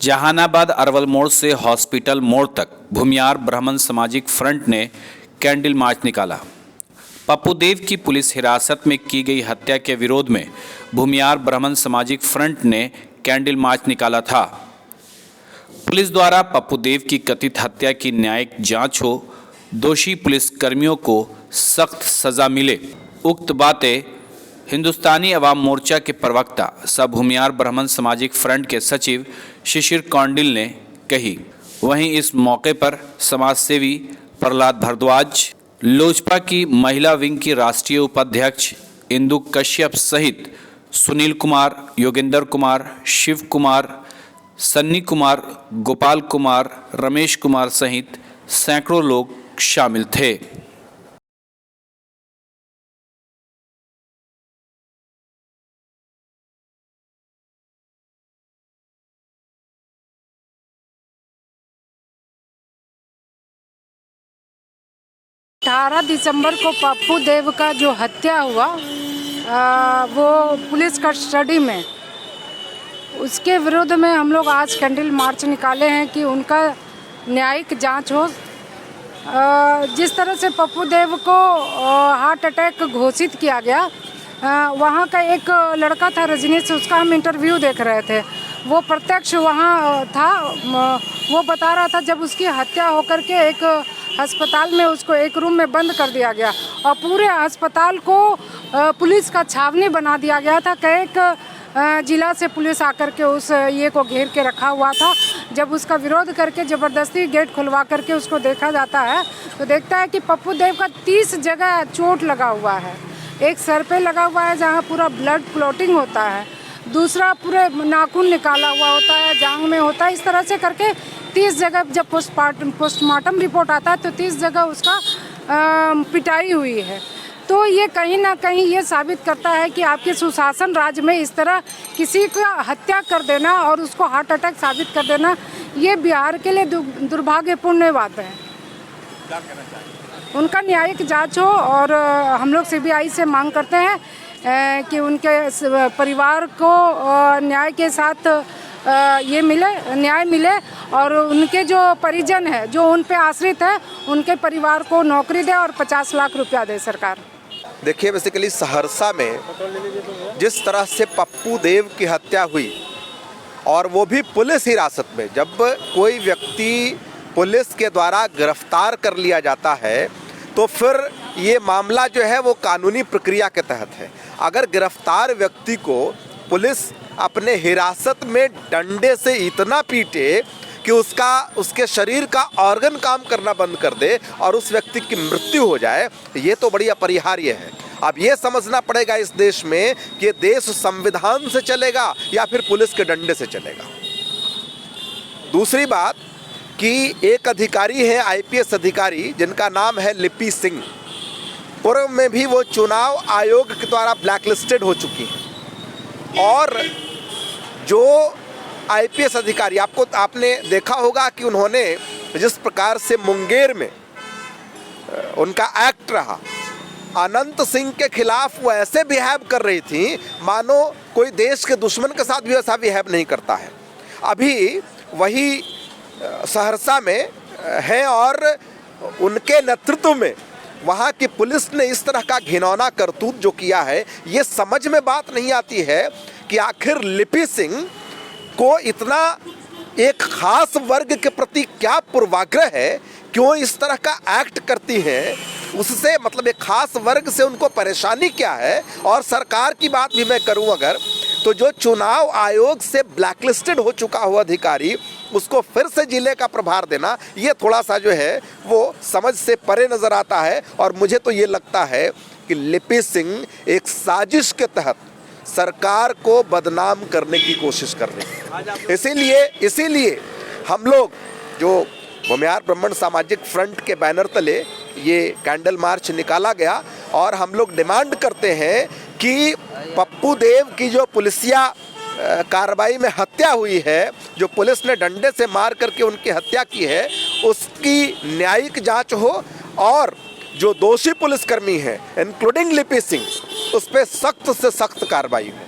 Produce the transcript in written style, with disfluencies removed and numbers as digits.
जहानाबाद अरवल मोड़ से हॉस्पिटल मोड़ तक भूमियार ब्राह्मण सामाजिक फ्रंट ने कैंडल मार्च निकाला। पप्पू देव की पुलिस हिरासत में की गई हत्या के विरोध में भूमियार ब्राह्मण सामाजिक फ्रंट ने कैंडल मार्च निकाला था। पुलिस द्वारा पप्पू देव की कथित हत्या की न्यायिक जांच हो, दोषी पुलिसकर्मियों को सख्त सजा मिले, उक्त बातें हिंदुस्तानी अवाम मोर्चा के प्रवक्ता सह भूमियार ब्राह्मण सामाजिक फ्रंट के सचिव शिशिर कौंडिल ने कही। वहीं इस मौके पर समाजसेवी प्रहलाद भारद्वाज, लोजपा की महिला विंग की राष्ट्रीय उपाध्यक्ष इंदु कश्यप सहित सुनील कुमार, योगेंद्र कुमार, शिव कुमार, सन्नी कुमार, गोपाल कुमार, रमेश कुमार सहित सैकड़ों लोग शामिल थे। अठारह दिसंबर को पप्पू देव का जो हत्या हुआ वो पुलिस कस्टडी में, उसके विरुद्ध में हम लोग आज कैंडल मार्च निकाले हैं कि उनका न्यायिक जांच हो। जिस तरह से पप्पू देव को हार्ट अटैक घोषित किया गया, वहाँ का एक लड़का था रजनीश, उसका हम इंटरव्यू देख रहे थे। वो प्रत्यक्ष वहाँ था, वो बता रहा था जब उसकी हत्या होकर के एक अस्पताल में उसको एक रूम में बंद कर दिया गया और पूरे अस्पताल को पुलिस का छावनी बना दिया गया था। कई जिला से पुलिस आकर के उस ये को घेर के रखा हुआ था। जब उसका विरोध करके ज़बरदस्ती गेट खुलवा करके उसको देखा जाता है तो देखता है कि पप्पू देव का 30 जगह चोट लगा हुआ है। एक सर पे लगा हुआ है जहाँ पूरा ब्लड क्लॉटिंग होता है, दूसरा पूरे नाखून निकाला हुआ होता है, जांघ में होता है। इस तरह से करके 30 जगह जब पोस्टमार्टम रिपोर्ट आता है तो 30 जगह उसका पिटाई हुई है। तो ये कहीं ना कहीं ये साबित करता है कि आपके सुशासन राज्य में इस तरह किसी का हत्या कर देना और उसको हार्ट अटैक साबित कर देना, ये बिहार के लिए दुर्भाग्यपूर्ण बात है। उनका न्यायिक जांच हो और हम लोग सीबीआई से मांग करते हैं कि उनके परिवार को न्याय के साथ न्याय मिले और उनके जो परिजन है, जो उन पे आश्रित है, उनके परिवार को नौकरी दे और 50 लाख रुपया दे सरकार। देखिए, बेसिकली सहरसा में जिस तरह से पप्पू देव की हत्या हुई और वो भी पुलिस हिरासत में, जब कोई व्यक्ति पुलिस के द्वारा गिरफ्तार कर लिया जाता है तो फिर ये मामला जो है वो कानूनी प्रक्रिया के तहत है। अगर गिरफ्तार व्यक्ति को पुलिस अपने हिरासत में डंडे से इतना पीटे कि उसके शरीर का ऑर्गन काम करना बंद कर दे और उस व्यक्ति की मृत्यु हो जाए, ये तो बड़ी अपरिहार्य है। अब ये समझना पड़ेगा इस देश में कि देश संविधान से चलेगा या फिर पुलिस के डंडे से चलेगा। दूसरी बात कि एक अधिकारी है, आईपीएस अधिकारी, जिनका नाम है लिपि सिंह। पूर्व में भी वो चुनाव आयोग के द्वारा ब्लैकलिस्टेड हो चुकी हैं और जो आईपीएस अधिकारी, आपने देखा होगा कि उन्होंने जिस प्रकार से मुंगेर में उनका एक्ट रहा, अनंत सिंह के खिलाफ वो ऐसे बिहेव कर रही थी मानो कोई देश के दुश्मन के साथ भी ऐसा बिहेव नहीं करता है। अभी वही सहरसा में है और उनके नेतृत्व में वहाँ की पुलिस ने इस तरह का घिनौना करतूत जो किया है, ये समझ में बात नहीं आती है कि आखिर लिपि सिंह को इतना एक खास वर्ग के प्रति क्या पूर्वाग्रह है, क्यों इस तरह का एक्ट करती हैं, उससे मतलब एक खास वर्ग से उनको परेशानी क्या है। और सरकार की बात भी मैं करूं अगर, तो जो चुनाव आयोग से ब्लैकलिस्टेड हो चुका हुआ अधिकारी, उसको फिर से जिले का प्रभार देना, ये थोड़ा सा जो है वो समझ से परे नज़र आता है। और मुझे तो ये लगता है कि लिपि सिंह एक साजिश के तहत सरकार को बदनाम करने की कोशिश कर रही है। इसीलिए हम लोग जो भूमियार ब्राह्मण सामाजिक फ्रंट के बैनर तले ये कैंडल मार्च निकाला गया और हम लोग डिमांड करते हैं कि पप्पू देव की जो पुलिसिया कार्रवाई में हत्या हुई है, जो पुलिस ने डंडे से मार करके उनकी हत्या की है, उसकी न्यायिक जांच हो और जो दोषी पुलिसकर्मी हैं इंक्लूडिंग लिपि सिंह, उस पर सख्त से सख्त कार्रवाई हो।